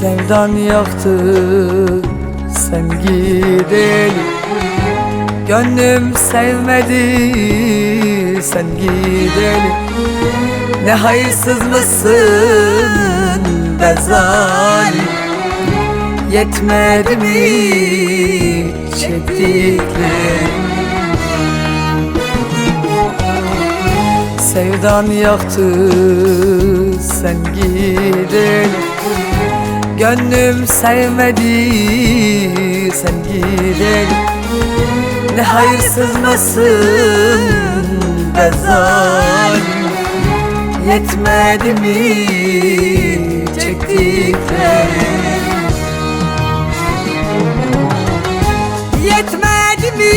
Sevdan yaktı sen gideli, gönlüm sevmedi sen gideli. Ne hayırsız mısın be zalim, yetmedi mi çektiklerim? Sevdan yaktı sen gideli, gönlüm sevmedi sen gideli. Ne hayırsız mısın be zalim, yetmedi mi çektiklerim? Yetmedi mi,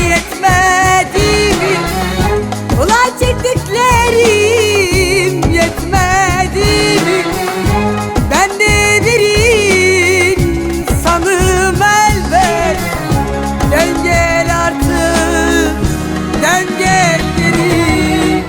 yetmedi mi? Ulan çektiklerim yetmedi mi? Ben de bir insanım elbet. Dön gel artık, dön gel geri.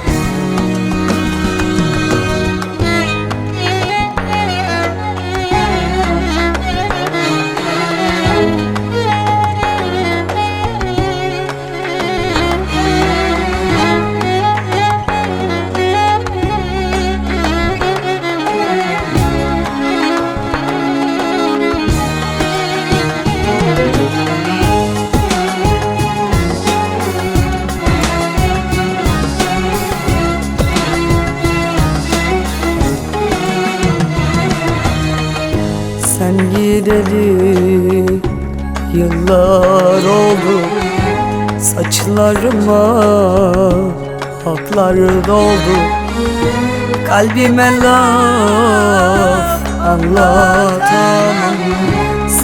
Sen gideli yıllar oldu, saçlarıma aklar doldu. Kalbime laf anlatamam,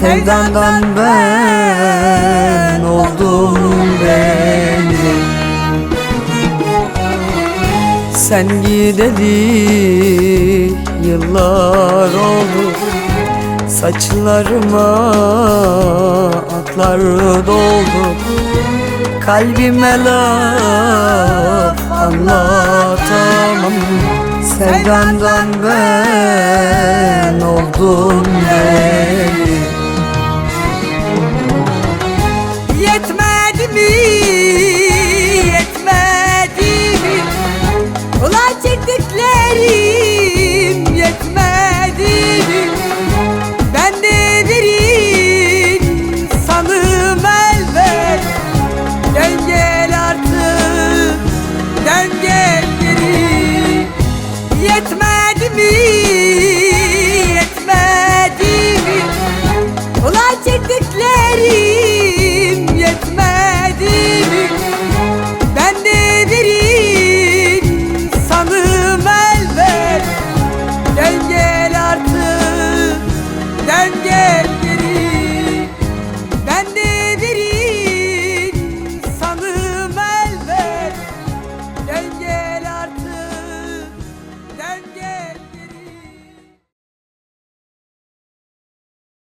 sevdandan ben oldum belli. Sen gideli yıllar oldu, saçlarıma aklar doldu. Kalbime laf anlatamam, sevdandan ben oldum deli. Yetmedi mi?